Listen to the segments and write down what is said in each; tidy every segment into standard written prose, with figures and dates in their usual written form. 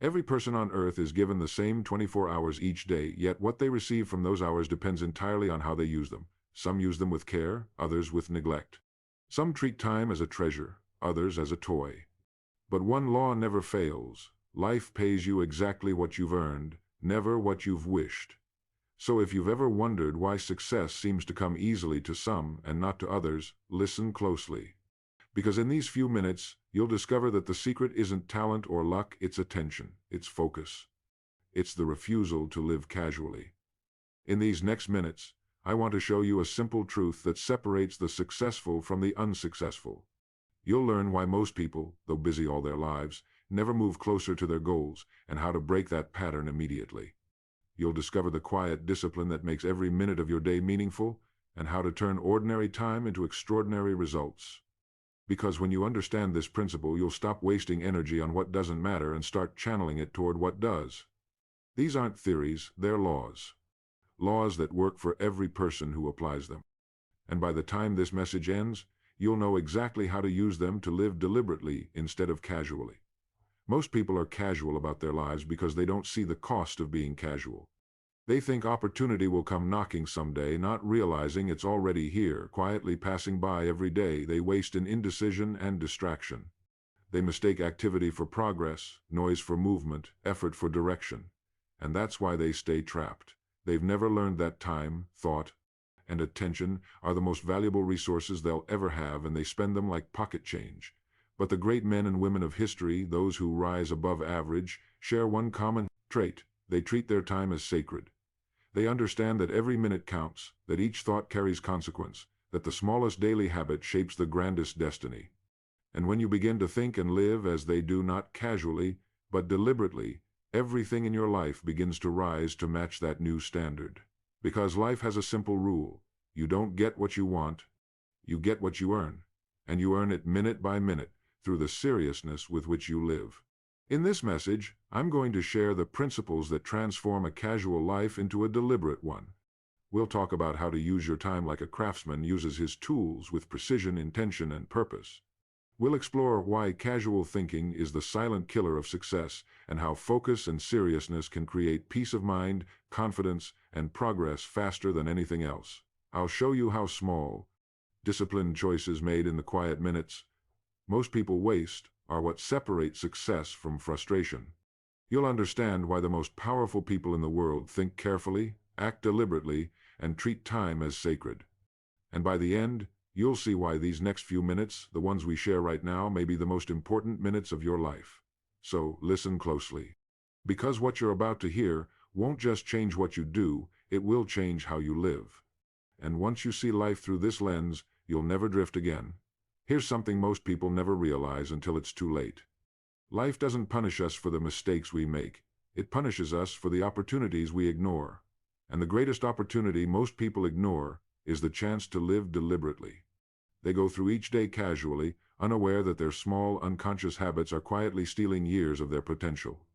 Every person on Earth is given the same 24 hours each day, yet what they receive from those hours depends entirely on how they use them. Some use them with care, others with neglect. Some treat time as a treasure, others as a toy. But one law never fails. Life pays you exactly what you've earned, never what you've wished. So if you've ever wondered why success seems to come easily to some and not to others, listen closely. Because in these few minutes, you'll discover that the secret isn't talent or luck, it's attention, it's focus. It's the refusal to live casually. In these next minutes, I want to show you a simple truth that separates the successful from the unsuccessful. You'll learn why most people, though busy all their lives, never move closer to their goals, and how to break that pattern immediately. You'll discover the quiet discipline that makes every minute of your day meaningful, and how to turn ordinary time into extraordinary results. Because when you understand this principle, you'll stop wasting energy on what doesn't matter and start channeling it toward what does. These aren't theories, they're laws. Laws that work for every person who applies them. And by the time this message ends, you'll know exactly how to use them to live deliberately instead of casually. Most people are casual about their lives because they don't see the cost of being casual. They think opportunity will come knocking someday, not realizing it's already here, quietly passing by every day. They waste in indecision and distraction. They mistake activity for progress, noise for movement, effort for direction. And that's why they stay trapped. They've never learned that time, thought, and attention are the most valuable resources they'll ever have, and they spend them like pocket change. But the great men and women of history, those who rise above average, share one common trait: they treat their time as sacred. They understand that every minute counts, that each thought carries consequence, that the smallest daily habit shapes the grandest destiny. And when you begin to think and live as they do, not casually, but deliberately, everything in your life begins to rise to match that new standard. Because life has a simple rule: you don't get what you want, you get what you earn. And you earn it minute by minute, through the seriousness with which you live. In this message, I'm going to share the principles that transform a casual life into a deliberate one. We'll talk about how to use your time like a craftsman uses his tools, with precision, intention, and purpose. We'll explore why casual thinking is the silent killer of success, and how focus and seriousness can create peace of mind, confidence, and progress faster than anything else. I'll show you how small, disciplined choices made in the quiet minutes most people waste are what separate success from frustration. You'll understand why the most powerful people in the world think carefully, act deliberately, and treat time as sacred. And by the end, you'll see why these next few minutes, the ones we share right now, may be the most important minutes of your life. So listen closely. Because what you're about to hear won't just change what you do, it will change how you live. And once you see life through this lens, you'll never drift again. Here's something most people never realize until it's too late. Life doesn't punish us for the mistakes we make. It punishes us for the opportunities we ignore. And the greatest opportunity most people ignore is the chance to live deliberately. They go through each day casually, unaware that their small, unconscious habits are quietly stealing years of their potential.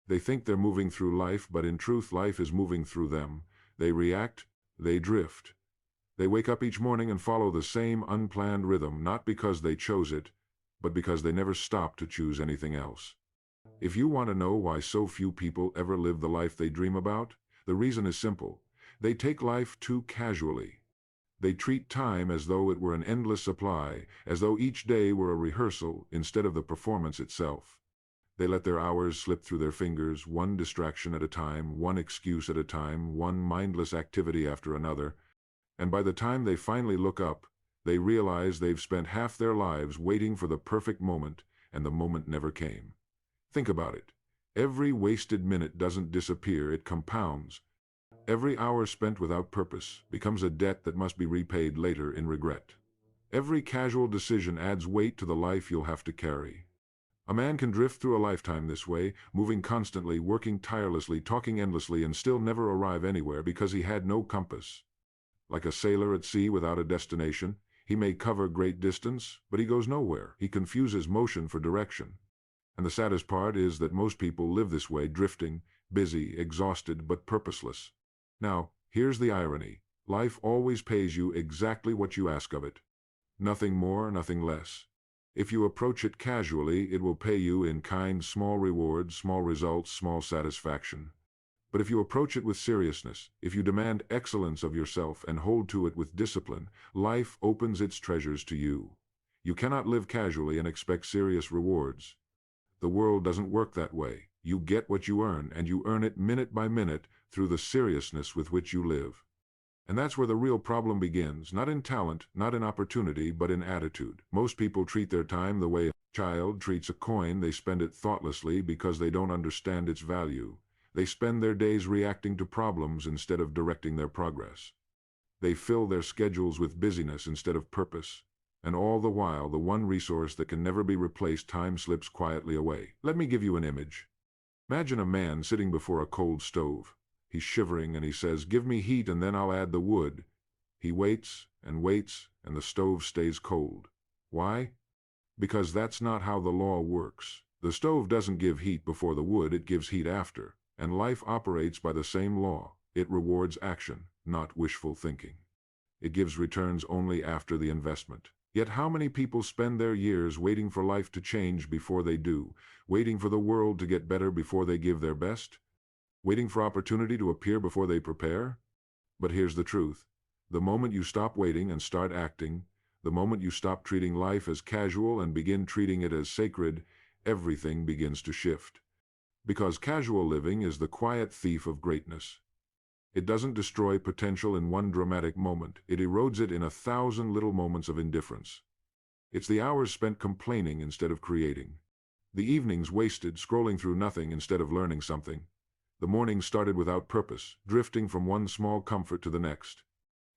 They think they're moving through life, but in truth, life is moving through them. They react, they drift. They wake up each morning and follow the same unplanned rhythm, not because they chose it, but because they never stopped to choose anything else. If you want to know why so few people ever live the life they dream about, the reason is simple. They take life too casually. They treat time as though it were an endless supply, as though each day were a rehearsal instead of the performance itself. They let their hours slip through their fingers, one distraction at a time, one excuse at a time, one mindless activity after another. And by the time they finally look up, they realize they've spent half their lives waiting for the perfect moment, and the moment never came. Think about it. Every wasted minute doesn't disappear, it compounds. Every hour spent without purpose becomes a debt that must be repaid later in regret. Every casual decision adds weight to the life you'll have to carry. A man can drift through a lifetime this way, moving constantly, working tirelessly, talking endlessly, and still never arrive anywhere because he had no compass. Like a sailor at sea without a destination, he may cover great distance, but he goes nowhere. He confuses motion for direction. And the saddest part is that most people live this way, drifting, busy, exhausted, but purposeless. Now, here's the irony. Life always pays you exactly what you ask of it. Nothing more, nothing less. If you approach it casually, it will pay you in kind, small rewards, small results, small satisfaction. But if you approach it with seriousness, if you demand excellence of yourself and hold to it with discipline, life opens its treasures to you. You cannot live casually and expect serious rewards. The world doesn't work that way. You get what you earn, and you earn it minute by minute through the seriousness with which you live. And that's where the real problem begins, not in talent, not in opportunity, but in attitude. Most people treat their time the way a child treats a coin. They spend it thoughtlessly because they don't understand its value. They spend their days reacting to problems instead of directing their progress. They fill their schedules with busyness instead of purpose. And all the while, the one resource that can never be replaced, time, slips quietly away. Let me give you an image. Imagine a man sitting before a cold stove. He's shivering and he says, "Give me heat and then I'll add the wood." He waits, and the stove stays cold. Why? Because that's not how the law works. The stove doesn't give heat before the wood, it gives heat after. And life operates by the same law. It rewards action, not wishful thinking. It gives returns only after the investment. Yet how many people spend their years waiting for life to change before they do, waiting for the world to get better before they give their best, waiting for opportunity to appear before they prepare? But here's the truth. The moment you stop waiting and start acting, the moment you stop treating life as casual and begin treating it as sacred, everything begins to shift. Because casual living is the quiet thief of greatness. It doesn't destroy potential in one dramatic moment. It erodes it in 1,000 little moments of indifference. It's the hours spent complaining instead of creating. The evenings wasted scrolling through nothing instead of learning something. The mornings started without purpose, drifting from one small comfort to the next.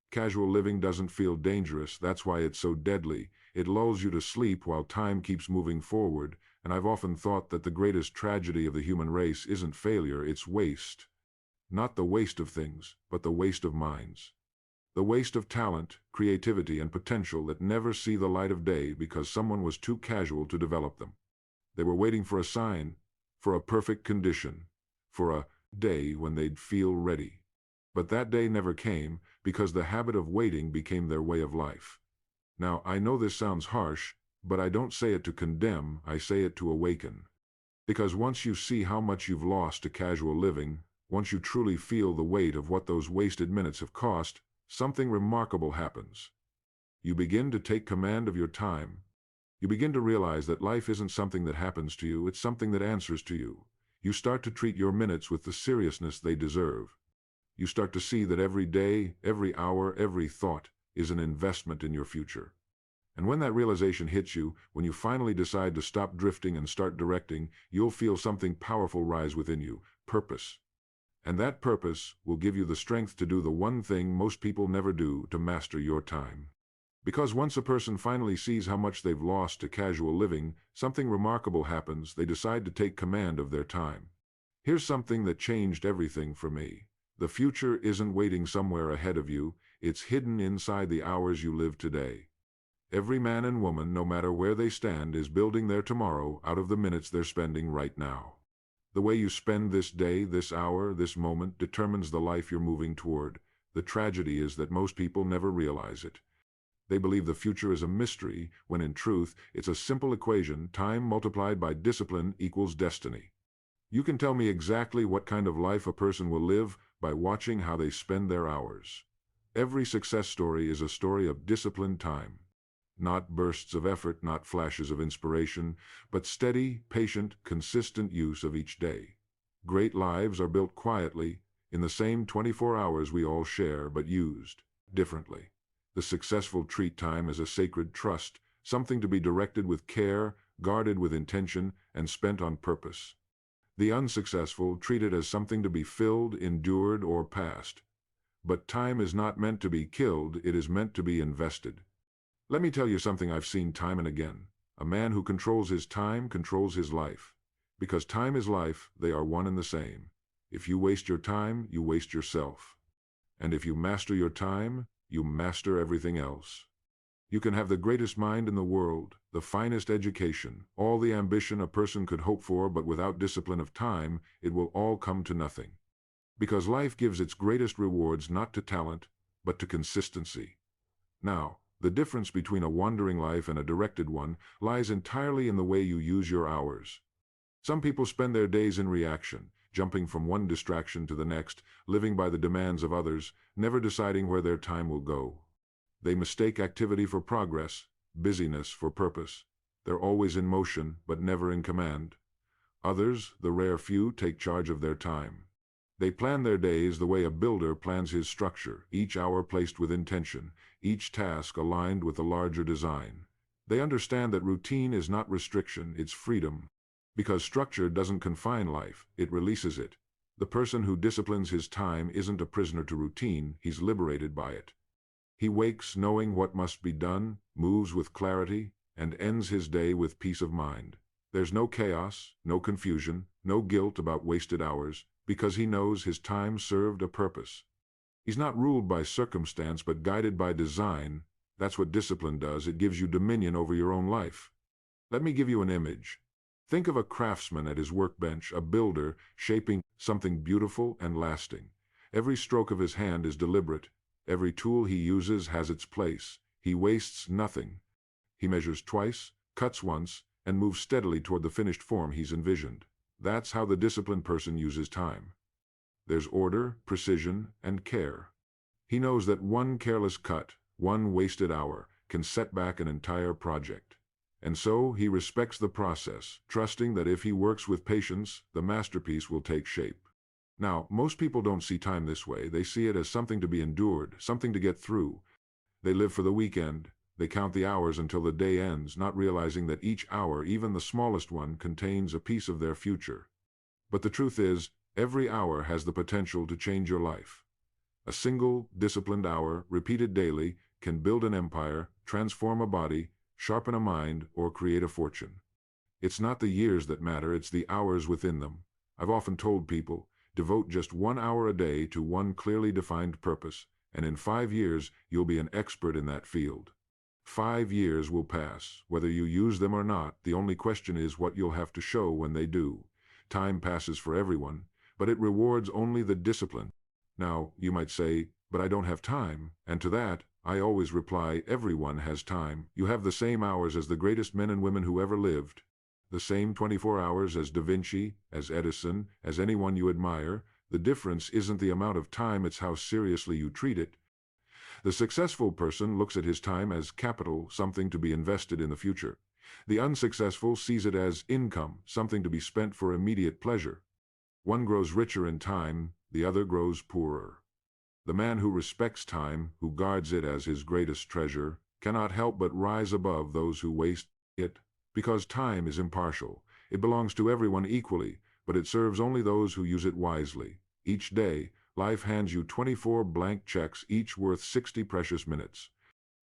Casual living doesn't feel dangerous. That's why it's so deadly. It lulls you to sleep while time keeps moving forward. And I've often thought that the greatest tragedy of the human race isn't failure, it's waste. Not the waste of things, but the waste of minds. The waste of talent, creativity, and potential that never see the light of day because someone was too casual to develop them. They were waiting for a sign, for a perfect condition, for a day when they'd feel ready. But that day never came because the habit of waiting became their way of life. Now, I know this sounds harsh, but I don't say it to condemn, I say it to awaken. Because once you see how much you've lost to casual living, once you truly feel the weight of what those wasted minutes have cost, something remarkable happens. You begin to take command of your time. You begin to realize that life isn't something that happens to you, it's something that answers to you. You start to treat your minutes with the seriousness they deserve. You start to see that every day, every hour, every thought is an investment in your future. And when that realization hits you, when you finally decide to stop drifting and start directing, you'll feel something powerful rise within you, purpose. And that purpose will give you the strength to do the one thing most people never do, to master your time. Because once a person finally sees how much they've lost to casual living, something remarkable happens. They decide to take command of their time. Here's something that changed everything for me. The future isn't waiting somewhere ahead of you, it's hidden inside the hours you live today. Every man and woman, no matter where they stand, is building their tomorrow out of the minutes they're spending right now. The way you spend this day, this hour, this moment determines the life you're moving toward. The tragedy is that most people never realize it. They believe the future is a mystery, when in truth, it's a simple equation: time multiplied by discipline equals destiny. You can tell me exactly what kind of life a person will live by watching how they spend their hours. Every success story is a story of disciplined time. Not bursts of effort, not flashes of inspiration, but steady, patient, consistent use of each day. Great lives are built quietly, in the same 24 hours we all share, but used differently. The successful treat time as a sacred trust, something to be directed with care, guarded with intention, and spent on purpose. The unsuccessful treat it as something to be filled, endured, or passed. But time is not meant to be killed, it is meant to be invested. Let me tell you something I've seen time and again. A man who controls his time controls his life. Because time is life, they are one and the same. If you waste your time, you waste yourself. And if you master your time, you master everything else. You can have the greatest mind in the world, the finest education, all the ambition a person could hope for, but without discipline of time, it will all come to nothing. Because life gives its greatest rewards not to talent, but to consistency. Now, The difference between a wandering life and a directed one lies entirely in the way you use your hours. Some people spend their days in reaction, jumping from one distraction to the next, living by the demands of others, never deciding where their time will go. They mistake activity for progress, busyness for purpose. They're always in motion, but never in command. Others, the rare few, take charge of their time. They plan their days the way a builder plans his structure, each hour placed with intention, each task aligned with a larger design. They understand that routine is not restriction, it's freedom. Because structure doesn't confine life, it releases it. The person who disciplines his time isn't a prisoner to routine, he's liberated by it. He wakes knowing what must be done, moves with clarity, and ends his day with peace of mind. There's no chaos, no confusion, no guilt about wasted hours, because he knows his time served a purpose. He's not ruled by circumstance but guided by design. That's what discipline does. It gives you dominion over your own life. Let me give you an image. Think of a craftsman at his workbench, a builder, shaping something beautiful and lasting. Every stroke of his hand is deliberate. Every tool he uses has its place. He wastes nothing. He measures twice, cuts once, and moves steadily toward the finished form he's envisioned. That's how the disciplined person uses time. There's order, precision, and care. He knows that one careless cut, one wasted hour, can set back an entire project. And so he respects the process, trusting that if he works with patience, the masterpiece will take shape. Now, most people don't see time this way. They see it as something to be endured, something to get through. They live for the weekend. They count the hours until the day ends, not realizing that each hour, even the smallest one, contains a piece of their future. But the truth is, every hour has the potential to change your life. A single, disciplined hour, repeated daily, can build an empire, transform a body, sharpen a mind, or create a fortune. It's not the years that matter, it's the hours within them. I've often told people, devote just 1 hour a day to one clearly defined purpose, and in 5 years, you'll be an expert in that field. 5 years will pass. Whether you use them or not, the only question is what you'll have to show when they do. Time passes for everyone, but it rewards only the discipline. Now, you might say, but I don't have time, and to that, I always reply, everyone has time. You have the same hours as the greatest men and women who ever lived. The same 24 hours as Da Vinci, as Edison, as anyone you admire. The difference isn't the amount of time, it's how seriously you treat it. The successful person looks at his time as capital, something to be invested in the future. The unsuccessful sees it as income, something to be spent for immediate pleasure. One grows richer in time, the other grows poorer. The man who respects time, who guards it as his greatest treasure, cannot help but rise above those who waste it, because time is impartial. It belongs to everyone equally, but it serves only those who use it wisely. Each day, life hands you 24 blank checks, each worth 60 precious minutes.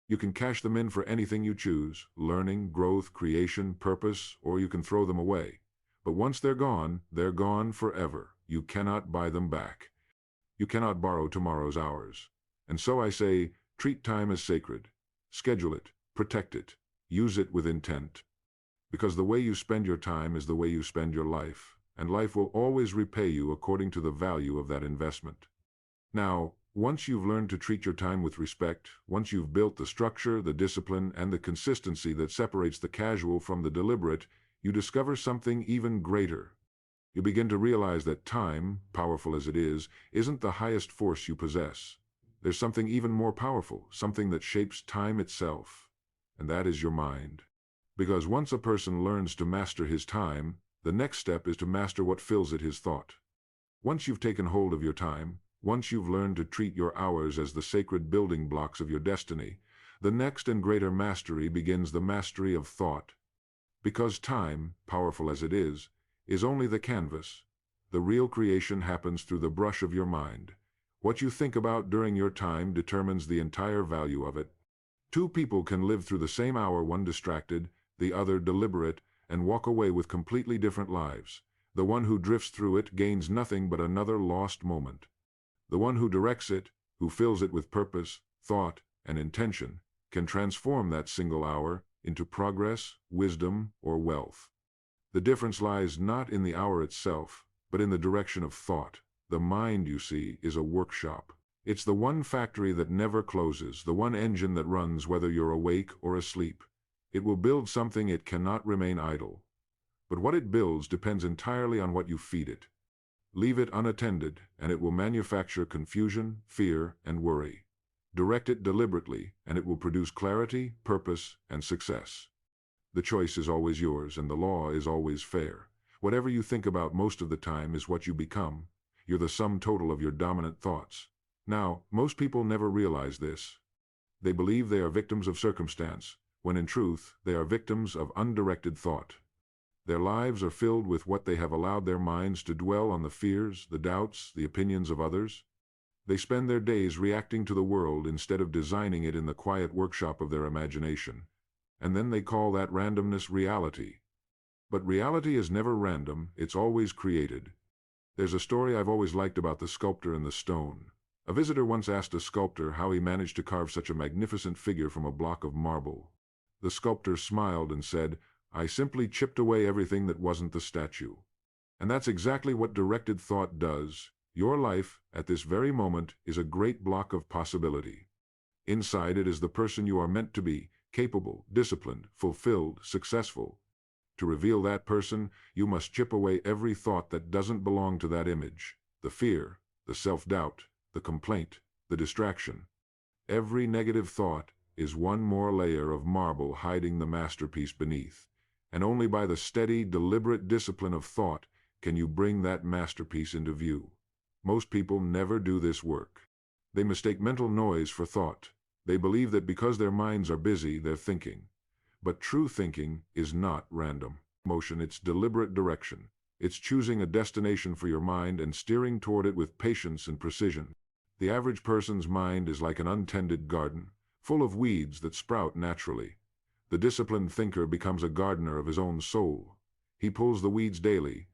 You can cash them in for anything you choose, learning, growth, creation, purpose, or you can throw them away. But once they're gone forever. You cannot buy them back. You cannot borrow tomorrow's hours. And so I say, treat time as sacred. Schedule it, protect it, use it with intent. Because the way you spend your time is the way you spend your life, and life will always repay you according to the value of that investment. Now, once you've learned to treat your time with respect, once you've built the structure, the discipline, and the consistency that separates the casual from the deliberate, you discover something even greater. You begin to realize that time, powerful as it is, isn't the highest force you possess. There's something even more powerful, something that shapes time itself, and that is your mind. Because once a person learns to master his time, the next step is to master what fills it, his thought. Once you've taken hold of your time, once you've learned to treat your hours as the sacred building blocks of your destiny, the next and greater mastery begins, the mastery of thought. Because time, powerful as it is only the canvas. The real creation happens through the brush of your mind. What you think about during your time determines the entire value of it. Two people can live through the same hour, one distracted, the other deliberate, and walk away with completely different lives. The one who drifts through it gains nothing but another lost moment. The one who directs it, who fills it with purpose, thought, and intention, can transform that single hour into progress, wisdom, or wealth. The difference lies not in the hour itself, but in the direction of thought. The mind, you see, is a workshop. It's the one factory that never closes, the one engine that runs whether you're awake or asleep. It will build something, it cannot remain idle. But what it builds depends entirely on what you feed it. Leave it unattended, and it will manufacture confusion, fear, and worry. Direct it deliberately, and it will produce clarity, purpose, and success. The choice is always yours, and the law is always fair. Whatever you think about most of the time is what you become. You're the sum total of your dominant thoughts. Now, most people never realize this. They believe they are victims of circumstance, when in truth, they are victims of undirected thought. Their lives are filled with what they have allowed their minds to dwell on: the fears, the doubts, the opinions of others. They spend their days reacting to the world instead of designing it in the quiet workshop of their imagination. And then they call that randomness reality. But reality is never random, it's always created. There's a story I've always liked about the sculptor and the stone. A visitor once asked a sculptor how he managed to carve such a magnificent figure from a block of marble. The sculptor smiled and said, "I simply chipped away everything that wasn't the statue." And that's exactly what directed thought does. Your life, at this very moment, is a great block of possibility. Inside it is the person you are meant to be, capable, disciplined, fulfilled, successful. To reveal that person, you must chip away every thought that doesn't belong to that image: the fear, the self-doubt, the complaint, the distraction. Every negative thought is one more layer of marble hiding the masterpiece beneath. And only by the steady, deliberate discipline of thought can you bring that masterpiece into view. Most people never do this work. They mistake mental noise for thought. They believe that because their minds are busy, they're thinking. But true thinking is not random motion, it's deliberate direction. It's choosing a destination for your mind and steering toward it with patience and precision. The average person's mind is like an untended garden, full of weeds that sprout naturally. The disciplined thinker becomes a gardener of his own soul. He pulls the weeds daily.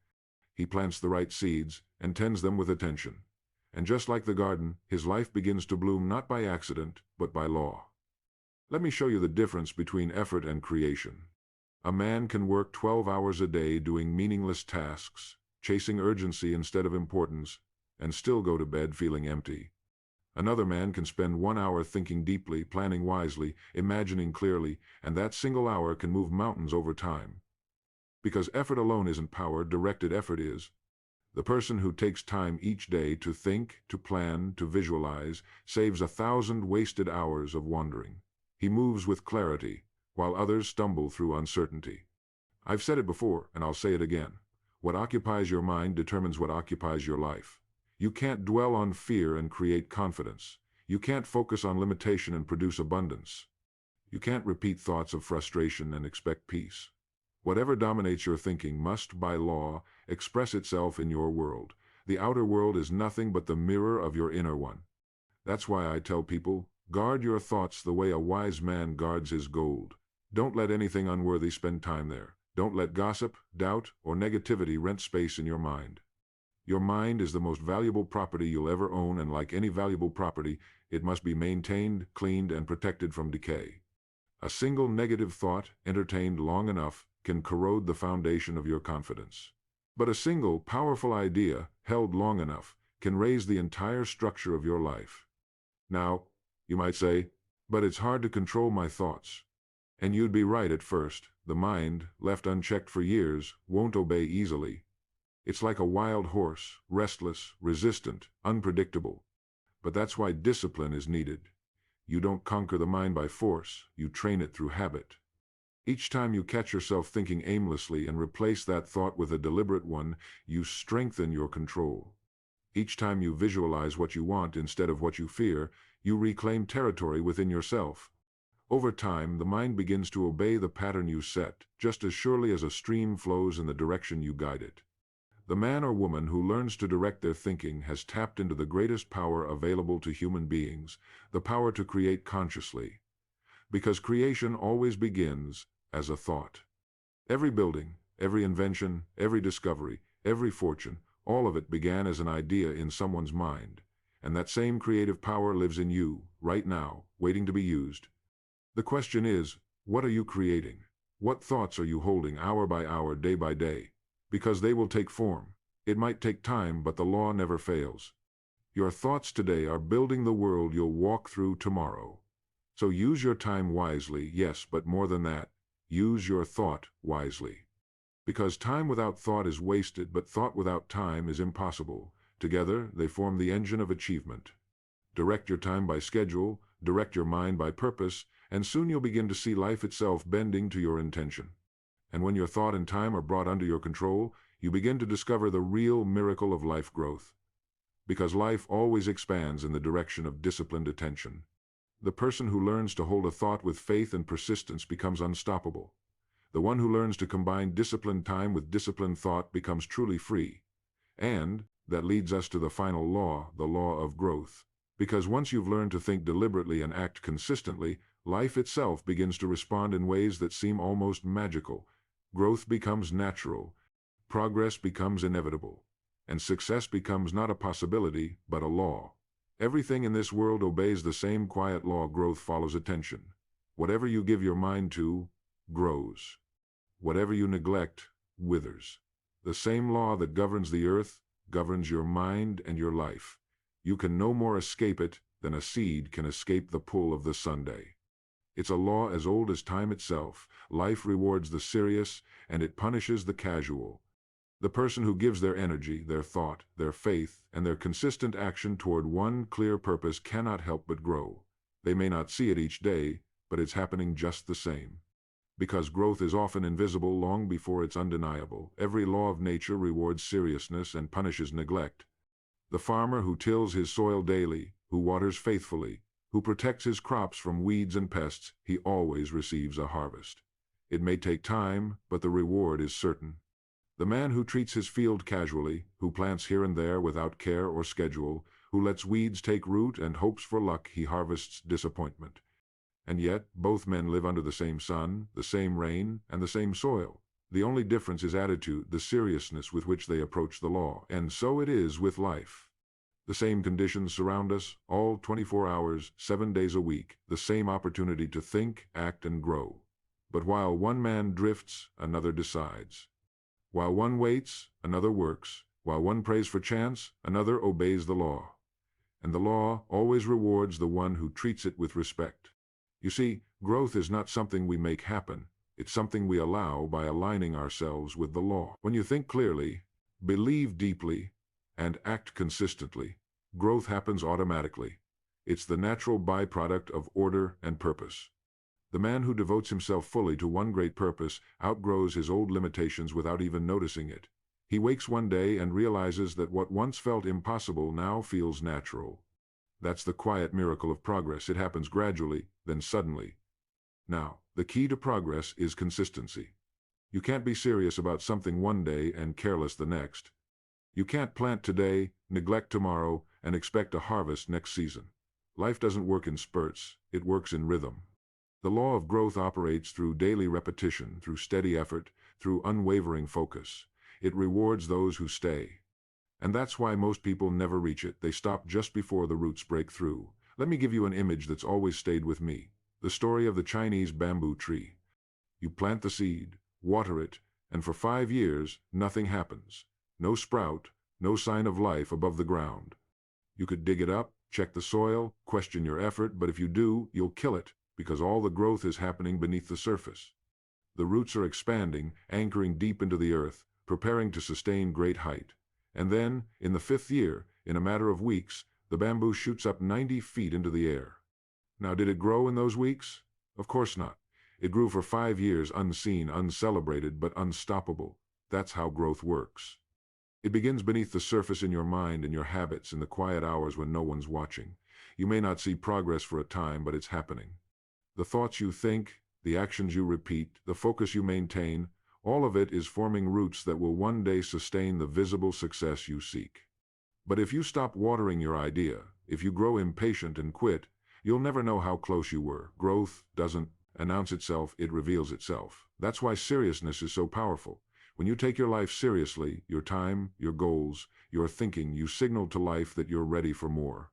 He plants the right seeds and tends them with attention. And just like the garden, his life begins to bloom not by accident, but by law. Let me show you the difference between effort and creation. A man can work 12 hours a day doing meaningless tasks, chasing urgency instead of importance, and still go to bed feeling empty. Another man can spend 1 hour thinking deeply, planning wisely, imagining clearly, and that single hour can move mountains over time. Because effort alone isn't power, directed effort is. The person who takes time each day to think, to plan, to visualize, saves 1,000 wasted hours of wandering. He moves with clarity, while others stumble through uncertainty. I've said it before, and I'll say it again. What occupies your mind determines what occupies your life. You can't dwell on fear and create confidence. You can't focus on limitation and produce abundance. You can't repeat thoughts of frustration and expect peace. Whatever dominates your thinking must, by law, express itself in your world. The outer world is nothing but the mirror of your inner one. That's why I tell people, guard your thoughts the way a wise man guards his gold. Don't let anything unworthy spend time there. Don't let gossip, doubt, or negativity rent space in your mind. Your mind is the most valuable property you'll ever own, and like any valuable property, it must be maintained, cleaned, and protected from decay. A single negative thought, entertained long enough, can corrode the foundation of your confidence. But a single, powerful idea, held long enough, can raise the entire structure of your life. Now, you might say, but it's hard to control my thoughts. And you'd be right at first. The mind, left unchecked for years, won't obey easily. It's like a wild horse, restless, resistant, unpredictable. But that's why discipline is needed. You don't conquer the mind by force, you train it through habit. Each time you catch yourself thinking aimlessly and replace that thought with a deliberate one, you strengthen your control. Each time you visualize what you want instead of what you fear, you reclaim territory within yourself. Over time, the mind begins to obey the pattern you set, just as surely as a stream flows in the direction you guide it. The man or woman who learns to direct their thinking has tapped into the greatest power available to human beings, the power to create consciously. Because creation always begins as a thought. Every building, every invention, every discovery, every fortune, all of it began as an idea in someone's mind. And that same creative power lives in you, right now, waiting to be used. The question is, what are you creating? What thoughts are you holding hour by hour, day by day? Because they will take form. It might take time, but the law never fails. Your thoughts today are building the world you'll walk through tomorrow. So use your time wisely, yes, but more than that, use your thought wisely. Because time without thought is wasted, but thought without time is impossible. Together, they form the engine of achievement. Direct your time by schedule, direct your mind by purpose, and soon you'll begin to see life itself bending to your intention. And when your thought and time are brought under your control, you begin to discover the real miracle of life growth. Because life always expands in the direction of disciplined attention. The person who learns to hold a thought with faith and persistence becomes unstoppable. The one who learns to combine disciplined time with disciplined thought becomes truly free. And that leads us to the final law, the law of growth. Because once you've learned to think deliberately and act consistently, life itself begins to respond in ways that seem almost magical. Growth becomes natural, progress becomes inevitable, and success becomes not a possibility, but a law. Everything in this world obeys the same quiet law: growth follows attention. Whatever you give your mind to, grows. Whatever you neglect, withers. The same law that governs the earth governs your mind and your life. You can no more escape it than a seed can escape the pull of the sunday. It's a law as old as time itself. Life rewards the serious, and it punishes the casual. The person who gives their energy, their thought, their faith, and their consistent action toward one clear purpose cannot help but grow. They may not see it each day, but it's happening just the same. Because growth is often invisible long before it's undeniable, every law of nature rewards seriousness and punishes neglect. The farmer who tills his soil daily, who waters faithfully, who protects his crops from weeds and pests, he always receives a harvest. It may take time, but the reward is certain. The man who treats his field casually, who plants here and there without care or schedule, who lets weeds take root and hopes for luck, he harvests disappointment. And yet, both men live under the same sun, the same rain, and the same soil. The only difference is attitude, the seriousness with which they approach the law. And so it is with life. The same conditions surround us, all 24 hours, 7 days a week, the same opportunity to think, act, and grow. But while one man drifts, another decides. While one waits, another works. While one prays for chance, another obeys the law. And the law always rewards the one who treats it with respect. You see, growth is not something we make happen. It's something we allow by aligning ourselves with the law. When you think clearly, believe deeply, and act consistently, growth happens automatically. It's the natural byproduct of order and purpose. The man who devotes himself fully to one great purpose outgrows his old limitations without even noticing it. He wakes one day and realizes that what once felt impossible now feels natural. That's the quiet miracle of progress. It happens gradually, then suddenly. Now, the key to progress is consistency. You can't be serious about something one day and careless the next. You can't plant today, neglect tomorrow, and expect a harvest next season. Life doesn't work in spurts, it works in rhythm. The law of growth operates through daily repetition, through steady effort, through unwavering focus. It rewards those who stay. And that's why most people never reach it. They stop just before the roots break through. Let me give you an image that's always stayed with me. The story of the Chinese bamboo tree. You plant the seed, water it, and for 5 years, nothing happens. No sprout, no sign of life above the ground. You could dig it up, check the soil, question your effort, but if you do, you'll kill it, because all the growth is happening beneath the surface. The roots are expanding, anchoring deep into the earth, preparing to sustain great height. And then, in the 5th year, in a matter of weeks, the bamboo shoots up 90 feet into the air. Now, did it grow in those weeks? Of course not. It grew for 5 years, unseen, uncelebrated, but unstoppable. That's how growth works. It begins beneath the surface in your mind and your habits, in the quiet hours when no one's watching. You may not see progress for a time, but it's happening. The thoughts you think, the actions you repeat, the focus you maintain, all of it is forming roots that will one day sustain the visible success you seek. But if you stop watering your idea, if you grow impatient and quit, you'll never know how close you were. Growth doesn't announce itself, it reveals itself. That's why seriousness is so powerful. When you take your life seriously, your time, your goals, your thinking, you signal to life that you're ready for more.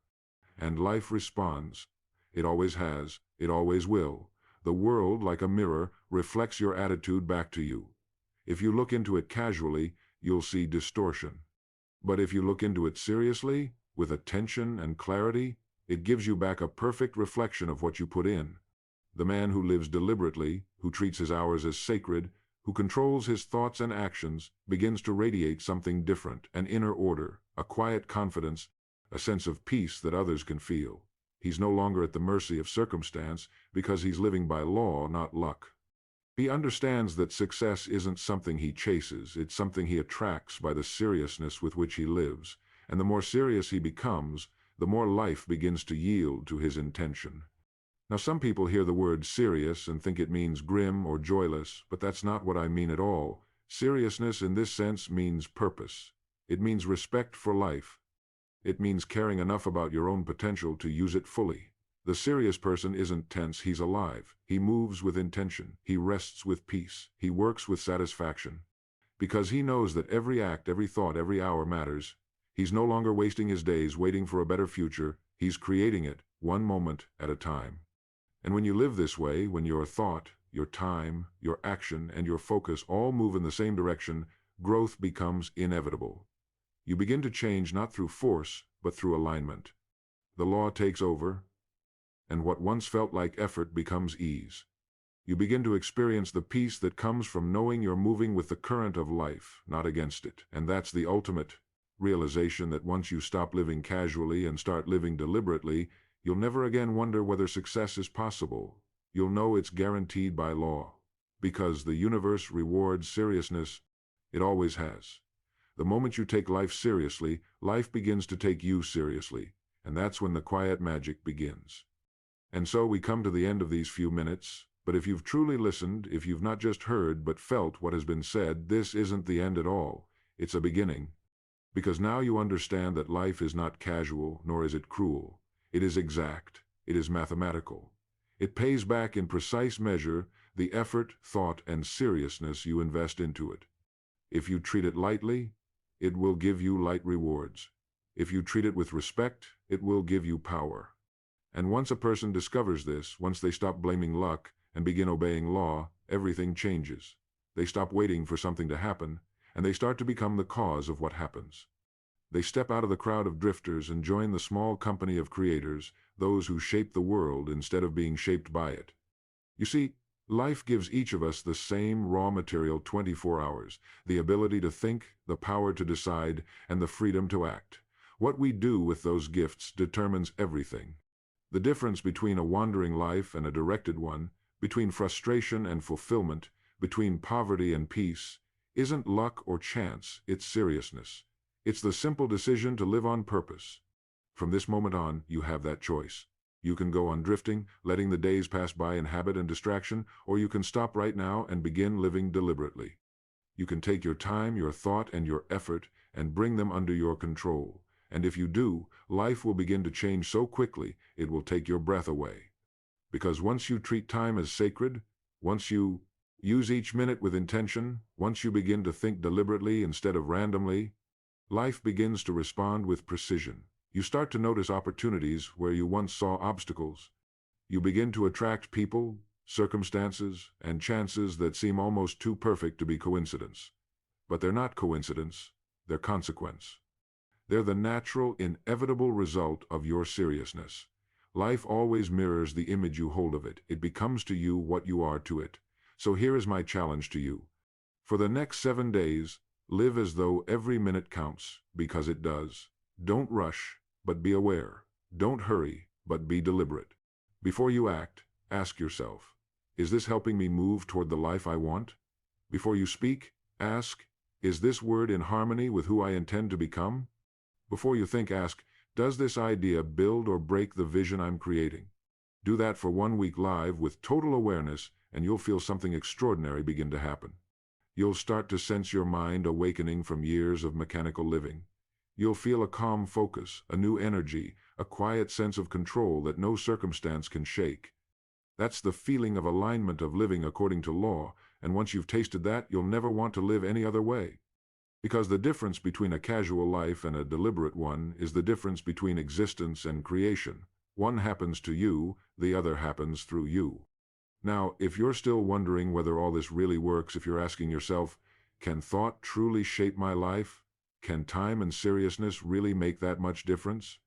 And life responds. It always has, it always will. The world, like a mirror, reflects your attitude back to you. If you look into it casually, you'll see distortion. But if you look into it seriously, with attention and clarity, it gives you back a perfect reflection of what you put in. The man who lives deliberately, who treats his hours as sacred, who controls his thoughts and actions, begins to radiate something different, an inner order, a quiet confidence, a sense of peace that others can feel. He's no longer at the mercy of circumstance because he's living by law, not luck. He understands that success isn't something he chases, it's something he attracts by the seriousness with which he lives, and the more serious he becomes, the more life begins to yield to his intention. Now, some people hear the word serious and think it means grim or joyless, but that's not what I mean at all. Seriousness in this sense means purpose. It means respect for life. It means caring enough about your own potential to use it fully. The serious person isn't tense, he's alive. He moves with intention. He rests with peace. He works with satisfaction. Because he knows that every act, every thought, every hour matters. He's no longer wasting his days waiting for a better future. He's creating it, one moment at a time. And when you live this way, when your thought, your time, your action, and your focus all move in the same direction, growth becomes inevitable. You begin to change not through force, but through alignment. The law takes over, and what once felt like effort becomes ease. You begin to experience the peace that comes from knowing you're moving with the current of life, not against it. And that's the ultimate realization, that once you stop living casually and start living deliberately, you'll never again wonder whether success is possible. You'll know it's guaranteed by law. Because the universe rewards seriousness, it always has. The moment you take life seriously, life begins to take you seriously, and that's when the quiet magic begins. And so we come to the end of these few minutes, but if you've truly listened, if you've not just heard but felt what has been said, this isn't the end at all. It's a beginning. Because now you understand that life is not casual, nor is it cruel. It is exact. It is mathematical. It pays back in precise measure the effort, thought, and seriousness you invest into it. If you treat it lightly, it will give you light rewards. If you treat it with respect, it will give you power. And once a person discovers this, once they stop blaming luck and begin obeying law, everything changes. They stop waiting for something to happen, and they start to become the cause of what happens. They step out of the crowd of drifters and join the small company of creators, those who shape the world instead of being shaped by it. You see, life gives each of us the same raw material 24 hours, the ability to think, the power to decide, and the freedom to act. What we do with those gifts determines everything. The difference between a wandering life and a directed one, between frustration and fulfillment, between poverty and peace, isn't luck or chance, it's seriousness. It's the simple decision to live on purpose. From this moment on, you have that choice. You can go on drifting, letting the days pass by in habit and distraction, or you can stop right now and begin living deliberately. You can take your time, your thought, and your effort and bring them under your control. And if you do, life will begin to change so quickly it will take your breath away. Because once you treat time as sacred, once you use each minute with intention, once you begin to think deliberately instead of randomly, life begins to respond with precision. You start to notice opportunities where you once saw obstacles. You begin to attract people, circumstances, and chances that seem almost too perfect to be coincidence. But they're not coincidence, they're consequence. They're the natural, inevitable result of your seriousness. Life always mirrors the image you hold of it. It becomes to you what you are to it. So here is my challenge to you. For the next 7 days, live as though every minute counts, because it does. Don't rush, but be aware. Don't hurry, but be deliberate. Before you act, ask yourself, is this helping me move toward the life I want? Before you speak, ask, is this word in harmony with who I intend to become? Before you think, ask, does this idea build or break the vision I'm creating? Do that for 1 week live with total awareness, and you'll feel something extraordinary begin to happen. You'll start to sense your mind awakening from years of mechanical living. You'll feel a calm focus, a new energy, a quiet sense of control that no circumstance can shake. That's the feeling of alignment, of living according to law, and once you've tasted that, you'll never want to live any other way. Because the difference between a casual life and a deliberate one is the difference between existence and creation. One happens to you, the other happens through you. Now, if you're still wondering whether all this really works, if you're asking yourself, can thought truly shape my life? Can time and seriousness really make that much difference?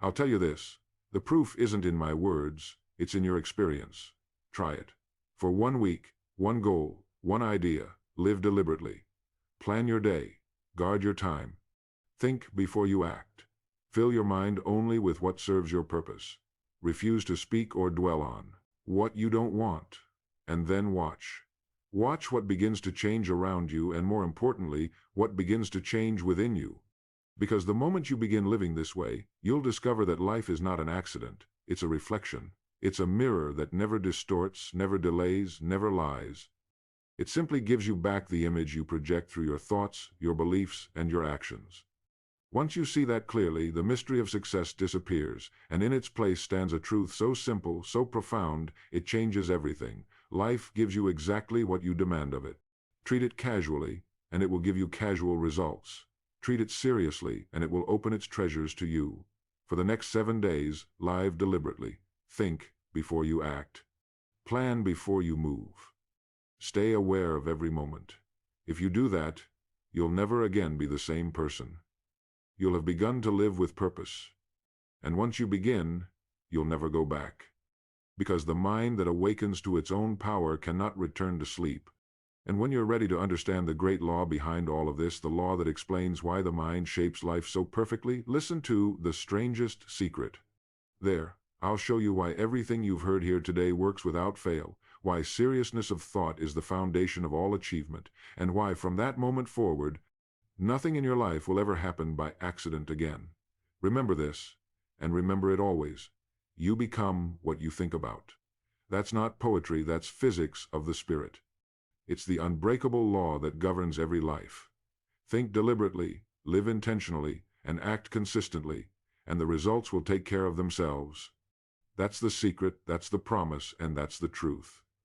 I'll tell you this, the proof isn't in my words, it's in your experience. Try it. For 1 week, one goal, one idea, live deliberately. Plan your day, guard your time. Think before you act. Fill your mind only with what serves your purpose. Refuse to speak or dwell on what you don't want. And then watch. Watch what begins to change around you, and more importantly, what begins to change within you. Because the moment you begin living this way, you'll discover that life is not an accident, it's a reflection. It's a mirror that never distorts, never delays, never lies. It simply gives you back the image you project through your thoughts, your beliefs, and your actions. Once you see that clearly, the mystery of success disappears, and in its place stands a truth so simple, so profound, it changes everything. Life gives you exactly what you demand of it. Treat it casually, and it will give you casual results. Treat it seriously, and it will open its treasures to you. For the next 7 days, live deliberately. Think before you act. Plan before you move. Stay aware of every moment. If you do that, you'll never again be the same person. You'll have begun to live with purpose. And once you begin, you'll never go back. Because the mind that awakens to its own power cannot return to sleep. And when you're ready to understand the great law behind all of this, the law that explains why the mind shapes life so perfectly, listen to The Strangest Secret. There, I'll show you why everything you've heard here today works without fail, why seriousness of thought is the foundation of all achievement, and why from that moment forward, nothing in your life will ever happen by accident again. Remember this, and remember it always. You become what you think about. That's not poetry, that's physics of the spirit. It's the unbreakable law that governs every life. Think deliberately, live intentionally, and act consistently, and the results will take care of themselves. That's the secret, that's the promise, and that's the truth.